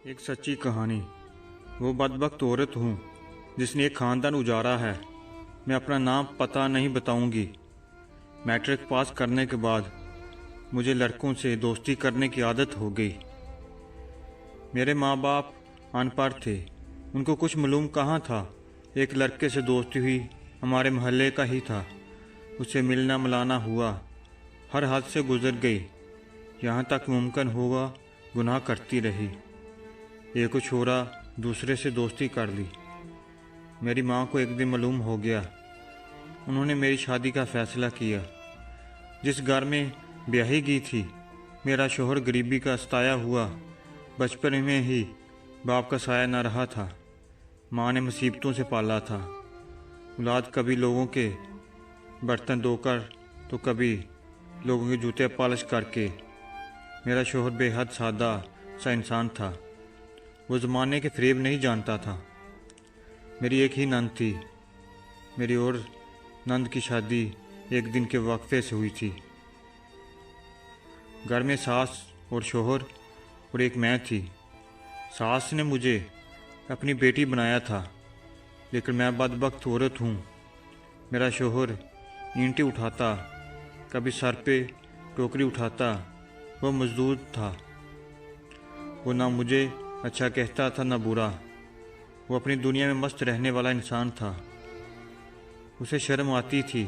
ایک سچی کہانی۔ وہ بدبخت عورت ہوں جس نے ایک خاندان اجارا ہے۔ میں اپنا نام پتہ نہیں بتاؤں گی۔ میٹرک پاس کرنے کے بعد مجھے لڑکوں سے دوستی کرنے کی عادت ہو گئی۔ میرے ماں باپ ان پڑھ تھے، ان کو کچھ معلوم کہاں تھا۔ ایک لڑکے سے دوستی ہوئی، ہمارے محلے کا ہی تھا۔ اس سے ملنا ملانا ہوا، ہر حد سے گزر گئی، یہاں تک ممکن ہوگا گناہ کرتی رہی۔ ایک چھوڑا دوسرے سے دوستی کر لی۔ میری ماں کو ایک دن معلوم ہو گیا۔ انہوں نے میری شادی کا فیصلہ کیا۔ جس گھر میں بیاہی گئی تھی، میرا شوہر غریبی کا ستایا ہوا، بچپن میں ہی باپ کا سایہ نہ رہا تھا۔ ماں نے مصیبتوں سے پالا تھا۔ اولاد کبھی لوگوں کے برتن دھو کر تو کبھی لوگوں کے جوتے پالش کر کے۔ میرا شوہر بے حد سادہ سا انسان تھا، وہ زمانے کے فریب نہیں جانتا تھا۔ میری ایک ہی نند تھی۔ میری اور نند کی شادی ایک دن کے وقفے سے ہوئی تھی۔ گھر میں ساس اور شوہر اور ایک میں تھی۔ ساس نے مجھے اپنی بیٹی بنایا تھا، لیکن میں بدبخت عورت ہوں۔ میرا شوہر اینٹیں اٹھاتا، کبھی سر پہ ٹوکری اٹھاتا، وہ مزدور تھا۔ وہ نہ مجھے اچھا کہتا تھا نہ برا، وہ اپنی دنیا میں مست رہنے والا انسان تھا۔ اسے شرم آتی تھی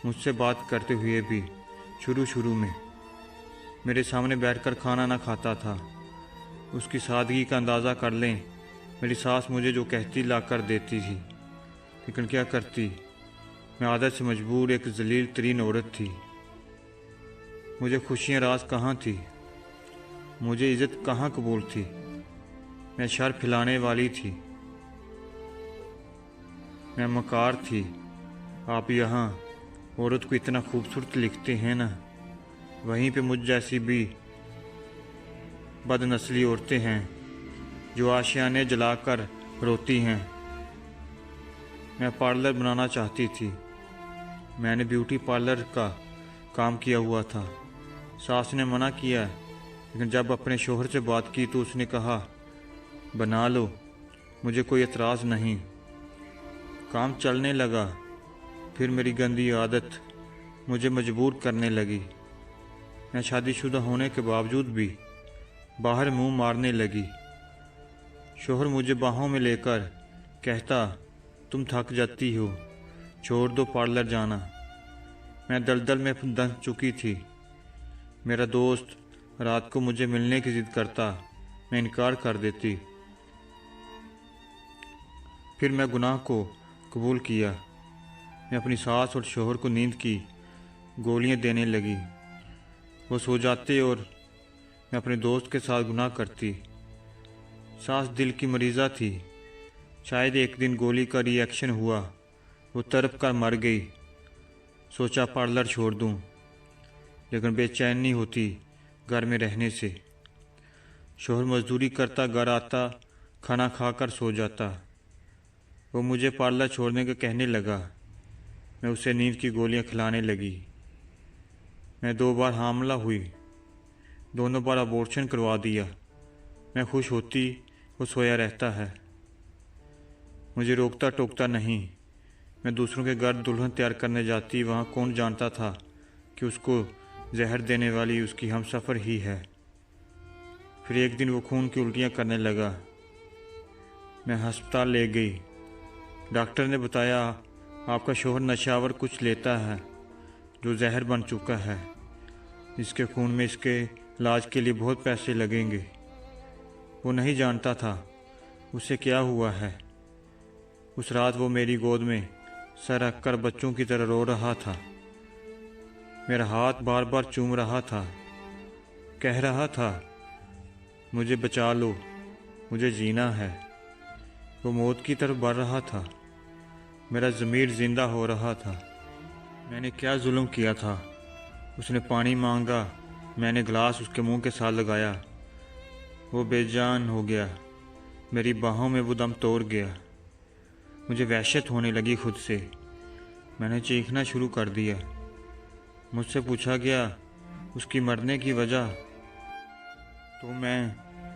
مجھ سے بات کرتے ہوئے بھی۔ شروع میں میرے سامنے بیٹھ کر کھانا نہ کھاتا تھا۔ اس کی سادگی کا اندازہ کر لیں، میری ساس مجھے جو کہتی لا کر دیتی تھی، لیکن کیا کرتی، میں عادت سے مجبور ایک ذلیل ترین عورت تھی۔ مجھے خوشیاں راز کہاں تھی، مجھے عزت کہاں قبول تھی، میں شر پھیلانے والی تھی، میں مکار تھی۔ آپ یہاں عورت کو اتنا خوبصورت لکھتے ہیں نا، وہیں پہ مجھ جیسی بھی بد نسلی عورتیں ہیں جو آشیانے جلا کر روتی ہیں۔ میں پارلر بنانا چاہتی تھی، میں نے بیوٹی پارلر کا کام کیا ہوا تھا۔ ساس نے منع کیا، لیکن جب اپنے شوہر سے بات کی تو اس نے کہا بنا لو، مجھے کوئی اعتراض نہیں۔ کام چلنے لگا، پھر میری گندی عادت مجھے مجبور کرنے لگی۔ میں شادی شدہ ہونے کے باوجود بھی باہر منہ مارنے لگی۔ شوہر مجھے باہوں میں لے کر کہتا تم تھک جاتی ہو، چھوڑ دو پارلر جانا۔ میں دلدل میں دھنس چکی تھی۔ میرا دوست رات کو مجھے ملنے کی ضد کرتا، میں انکار کر دیتی۔ پھر میں گناہ کو قبول کیا۔ میں اپنی ساس اور شوہر کو نیند کی گولیاں دینے لگی۔ وہ سو جاتے اور میں اپنے دوست کے ساتھ گناہ کرتی۔ ساس دل کی مریضہ تھی، شاید ایک دن گولی کا ری ایکشن ہوا، وہ تڑپ کر مر گئی۔ سوچا پارلر چھوڑ دوں، لیکن بے چینی ہوتی گھر میں رہنے سے۔ شوہر مزدوری کرتا، گھر آتا، کھانا کھا کر سو جاتا۔ وہ مجھے پارلر چھوڑنے کا کہنے لگا، میں اسے نیند کی گولیاں کھلانے لگی۔ میں 2 بار حاملہ ہوئی، دونوں بار ابورشن کروا دیا۔ میں خوش ہوتی، وہ سویا رہتا ہے، مجھے روکتا ٹوکتا نہیں۔ میں دوسروں کے گھر دلہن تیار کرنے جاتی، وہاں کون جانتا تھا کہ اس کو زہر دینے والی اس کی ہم سفر ہی ہے۔ پھر ایک دن وہ خون کی الٹیاں کرنے لگا، میں ہسپتال لے گئی۔ ڈاکٹر نے بتایا آپ کا شوہر نشہ آور کچھ لیتا ہے جو زہر بن چکا ہے، اس کے خون میں اس کے علاج کے لیے بہت پیسے لگیں گے۔ وہ نہیں جانتا تھا اسے کیا ہوا ہے۔ اس رات وہ میری گود میں سر رکھ کر بچوں کی طرح رو رہا تھا، میرا ہاتھ بار بار چوم رہا تھا، کہہ رہا تھا مجھے بچا لو، مجھے جینا ہے۔ وہ موت کی طرف بڑھ رہا تھا، میرا ضمیر زندہ ہو رہا تھا۔ میں نے کیا ظلم کیا تھا؟ اس نے پانی مانگا، میں نے گلاس اس کے منہ کے ساتھ لگایا، وہ بے جان ہو گیا، میری باہوں میں وہ دم توڑ گیا۔ مجھے وحشت ہونے لگی خود سے، میں نے چیخنا شروع کر دیا۔ مجھ سے پوچھا گیا اس کی مرنے کی وجہ، تو میں